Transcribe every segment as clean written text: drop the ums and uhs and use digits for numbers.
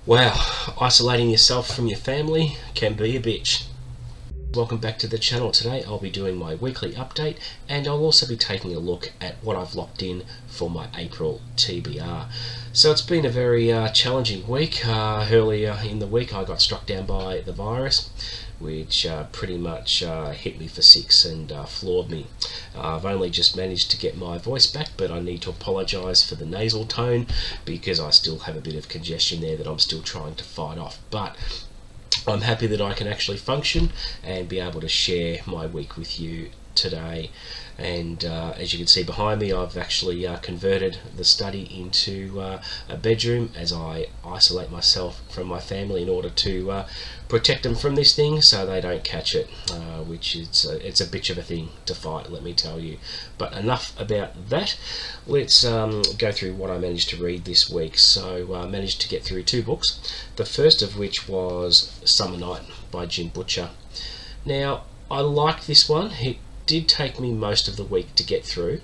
Wow, isolating yourself from your family can be a bitch. Welcome back to the channel. Today I'll be doing my weekly update, and I'll also be taking a look at what I've locked in for my April TBR. So it's been a very challenging week. Earlier in the week I got struck down by the virus, which pretty much hit me for six and floored me. I've only just managed to get my voice back, but I need to apologise for the nasal tone because I still have a bit of congestion there that I'm still trying to fight off. But I'm happy that I can actually function and be able to share my week with you today. And as you can see behind me, I've actually converted the study into a bedroom as I isolate myself from my family in order to protect them from this thing so they don't catch it, which is it's a bitch of a thing to fight, let me tell you. But enough about that. Let's go through what I managed to read this week. So I managed to get through two books, the first of which was Summer Night by Jim Butcher. Now, I liked this one. It did take me most of the week to get through,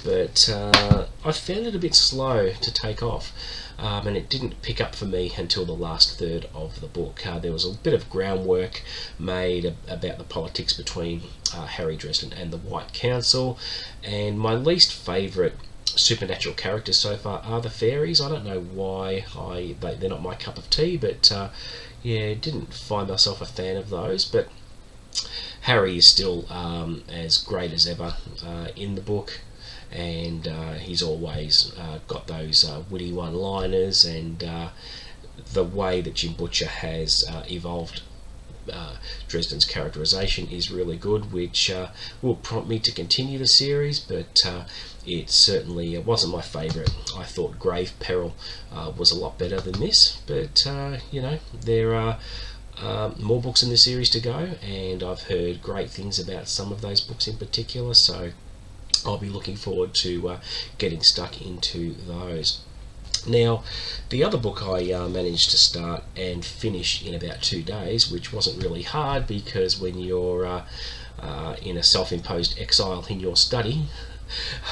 but I found it a bit slow to take off, and it didn't pick up for me until the last third of the book. There was a bit of groundwork made about the politics between Harry Dresden and the White Council, and my least favourite supernatural characters so far are the fairies. I don't know why they're not my cup of tea, but yeah, didn't find myself a fan of those. But Harry is still as great as ever in the book, and he's always got those witty one-liners, and the way that Jim Butcher has evolved Dresden's characterization is really good, which will prompt me to continue the series, but it certainly wasn't my favourite. I thought Grave Peril was a lot better than this, but you know, there are more books in the series to go, and I've heard great things about some of those books in particular, so I'll be looking forward to getting stuck into those. Now, the other book I managed to start and finish in about 2 days, which wasn't really hard because when you're in a self-imposed exile in your study,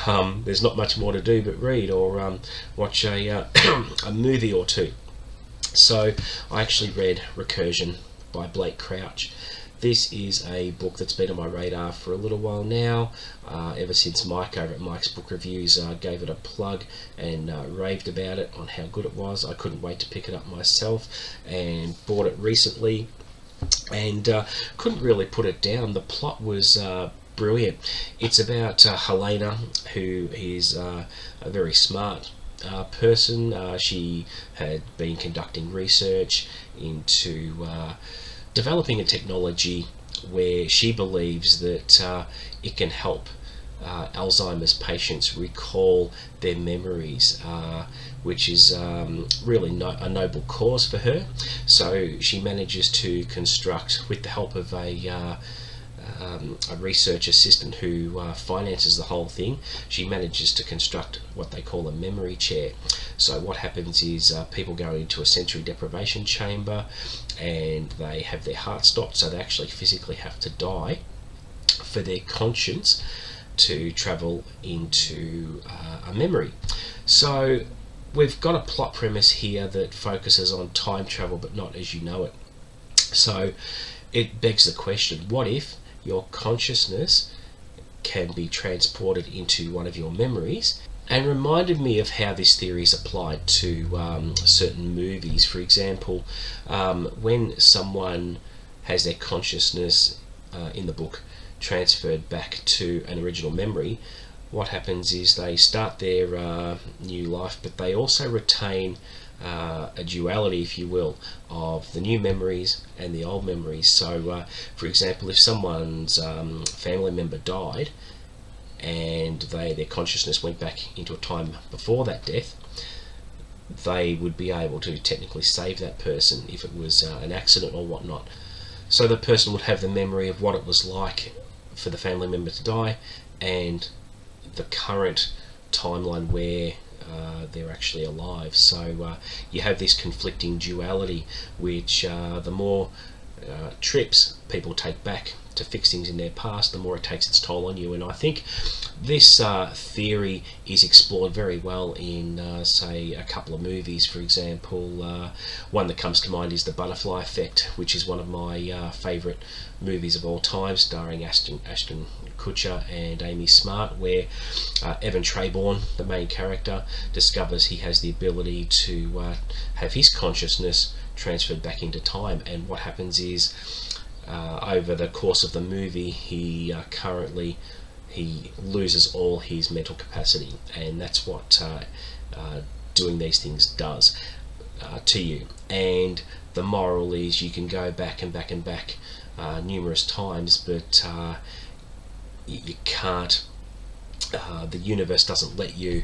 there's not much more to do but read or watch a, a movie or two. So I actually read Recursion by Blake Crouch. This is a book that's been on my radar for a little while now, ever since Mike over at Mike's Book Reviews gave it a plug and raved about it on how good it was. I couldn't wait to pick it up myself and bought it recently, and couldn't really put it down. The plot was brilliant. It's about Helena, who is a very smart person. She had been conducting research into developing a technology where she believes that it can help Alzheimer's patients recall their memories, which is really a noble cause for her. So she manages to construct, with the help of a research assistant who finances the whole thing, she manages to construct what they call a memory chair. So what happens is people go into a sensory deprivation chamber and they have their heart stopped, so they actually physically have to die for their conscience to travel into a memory. So we've got a plot premise here that focuses on time travel, but not as you know it. So it begs the question, what if your consciousness can be transported into one of your memories? And reminded me of how this theory is applied to certain movies. For example, when someone has their consciousness in the book transferred back to an original memory, what happens is they start their new life, but they also retain a duality, if you will, of the new memories and the old memories. So for example, if someone's family member died and their consciousness went back into a time before that death, they would be able to technically save that person if it was an accident or whatnot. So the person would have the memory of what it was like for the family member to die and the current timeline where they're actually alive. So you have this conflicting duality, which the more trips people take back to fix things in their past, the more it takes its toll on you. And I think this theory is explored very well in, say, a couple of movies. For example, one that comes to mind is The Butterfly Effect, which is one of my favourite movies of all time, starring Ashton Kutcher and Amy Smart, where Evan Treborn, the main character, discovers he has the ability to have his consciousness transferred back into time. And what happens is, over the course of the movie, he loses all his mental capacity, and that's what doing these things does to you. And the moral is, you can go back and back and back numerous times, but you can't. The universe doesn't let you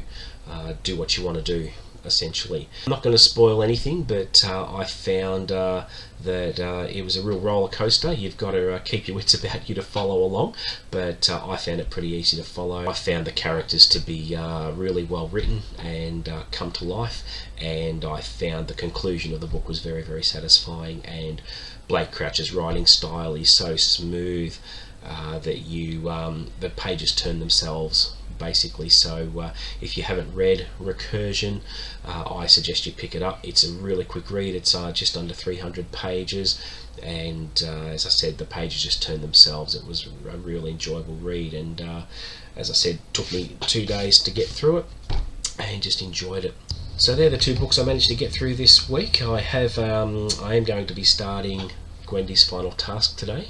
do what you want to do, essentially. I'm not going to spoil anything, but I found that it was a real roller coaster. You've got to keep your wits about you to follow along, but I found it pretty easy to follow. I found the characters to be really well written and come to life, and I found the conclusion of the book was very, very satisfying. And Blake Crouch's writing style is so smooth that the pages turn themselves, basically. So if you haven't read Recursion, I suggest you pick it up. It's a really quick read. It's just under 300 pages, and as I said, the pages just turn themselves. It was a really enjoyable read, and as I said, took me 2 days to get through it, and just enjoyed it. So they're the two books I managed to get through this week. I am going to be starting Gwendy's Final Task today.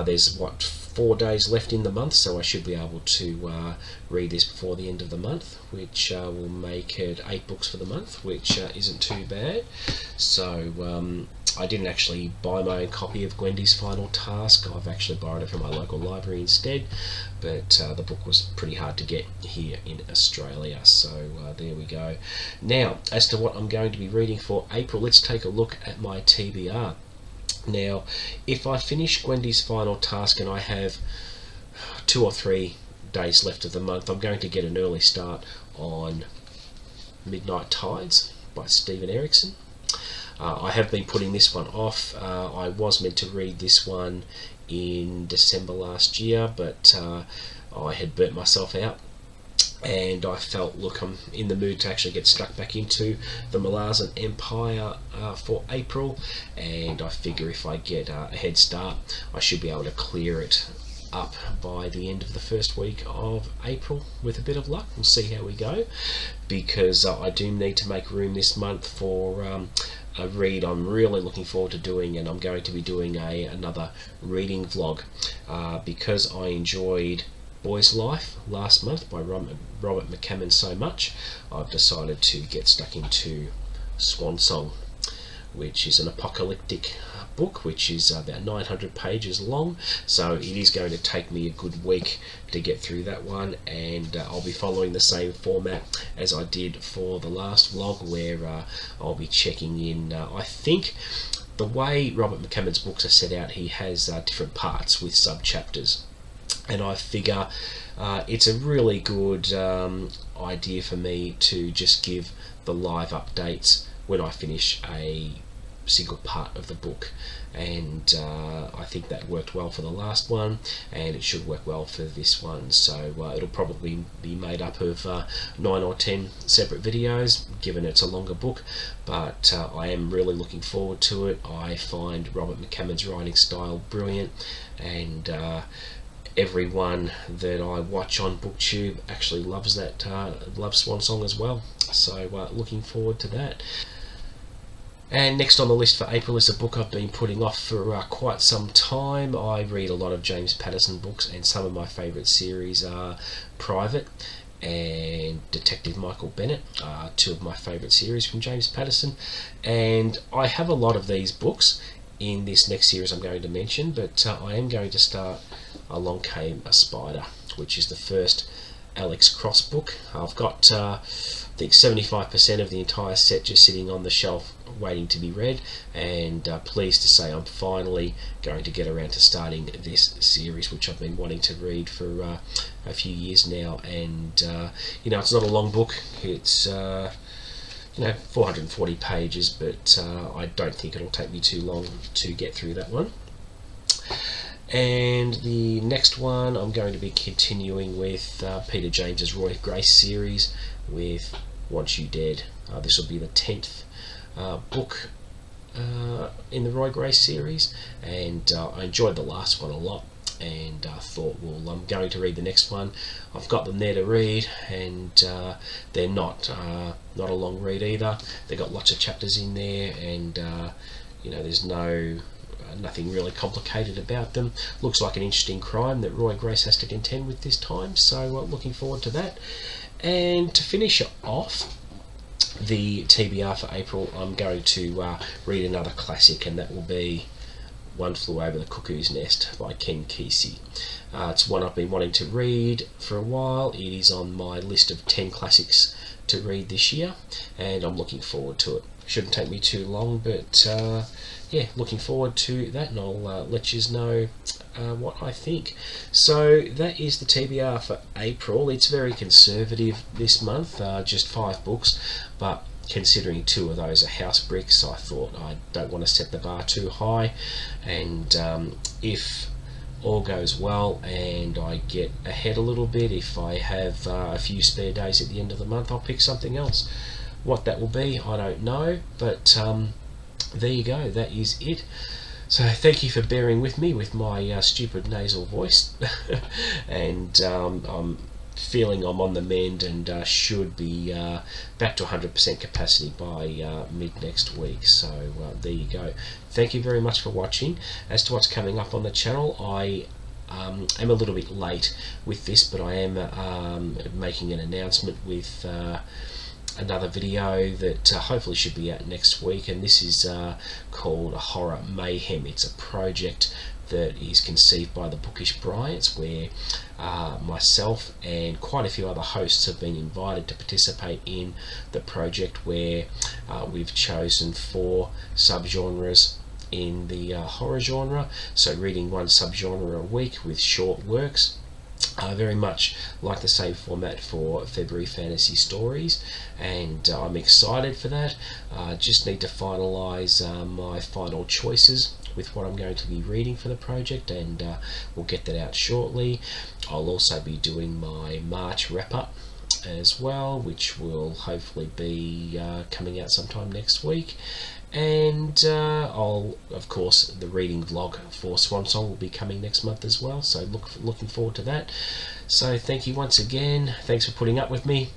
There's 4 days left in the month, so I should be able to read this before the end of the month, which will make it 8 books for the month, which isn't too bad. So I didn't actually buy my own copy of Gwendy's Final Task. I've actually borrowed it from my local library instead, but the book was pretty hard to get here in Australia, so there we go. Now, as to what I'm going to be reading for April, let's take a look at my TBR. Now, if I finish Gwendy's Final Task and I have 2 or 3 days left of the month, I'm going to get an early start on Midnight Tides by Stephen Erickson. I have been putting this one off. I was meant to read this one in December last year, but I had burnt myself out, and I felt, look, I'm in the mood to actually get stuck back into the Malazan Empire for April, and I figure if I get a head start, I should be able to clear it up by the end of the first week of April with a bit of luck. We'll see how we go, because I do need to make room this month for a read I'm really looking forward to doing, and I'm going to be doing another reading vlog because I enjoyed Boy's Life last month by Robert McCammon so much. I've decided to get stuck into Swan Song, which is an apocalyptic book, which is about 900 pages long, so it is going to take me a good week to get through that one, and I'll be following the same format as I did for the last vlog, where I'll be checking in. I think the way Robert McCammon's books are set out, he has different parts with sub-chapters, and I figure it's a really good idea for me to just give the live updates when I finish a single part of the book, and I think that worked well for the last one, and it should work well for this one. So it'll probably be made up of 9 or 10 separate videos, given it's a longer book, but I am really looking forward to it. I find Robert McCammon's writing style brilliant, and everyone that I watch on BookTube actually loves that, loves Swan Song as well. So looking forward to that. And next on the list for April is a book I've been putting off for quite some time. I read a lot of James Patterson books, and some of my favourite series are Private and Detective Michael Bennett, two of my favourite series from James Patterson. And I have a lot of these books in this next series I'm going to mention, but I am going to start Along Came a Spider, which is the first Alex Cross book. I've got I think 75% of the entire set just sitting on the shelf waiting to be read, and pleased to say I'm finally going to get around to starting this series, which I've been wanting to read for a few years now. And you know, it's not a long book, it's 440 pages, but I don't think it'll take me too long to get through that one. And the next one, I'm going to be continuing with Peter James's Roy Grace series with Want You Dead. This will be the 10th book in the Roy Grace series, and I enjoyed the last one a lot, and thought, well, I'm going to read the next one. I've got them there to read, and they're not a long read either. They've got lots of chapters in there, and there's nothing really complicated about them. Looks like an interesting crime that Roy Grace has to contend with this time, so looking forward to that. And to finish off the TBR for April, I'm going to read another classic, and that will be One Flew Over the Cuckoo's Nest by Ken Kesey. It's one I've been wanting to read for a while. It is on my list of 10 classics to read this year, and I'm looking forward to it. Shouldn't take me too long, but looking forward to that, and I'll let you know what I think. So that is the TBR for April. It's very conservative this month, just 5 books, but considering 2 of those are house bricks, I thought I don't want to set the bar too high, and if all goes well and I get ahead a little bit, if I have a few spare days at the end of the month, I'll pick something else. What that will be, I don't know, but there you go, that is it. So thank you for bearing with me with my stupid nasal voice, and I'm feeling I'm on the mend, and should be back to 100% capacity by mid next week. So there you go. Thank you very much for watching. As to what's coming up on the channel, I am a little bit late with this, but I am making an announcement with another video that hopefully should be out next week, and this is called Horror Mayhem. It's a project that is conceived by the Bookish Bryants, where myself and quite a few other hosts have been invited to participate in the project, where we've chosen 4 subgenres in the horror genre, so reading one subgenre a week with short works. Very much like the same format for February Fantasy Stories, and I'm excited for that. Just need to finalise my final choices with what I'm going to be reading for the project, and we'll get that out shortly. I'll also be doing my March wrap-up as well, which will hopefully be coming out sometime next week. And of course, the reading vlog for Swan Song will be coming next month as well, so looking forward to that. So thank you once again, thanks for putting up with me,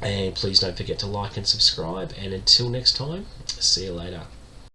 and please don't forget to like and subscribe, and until next time, see you later.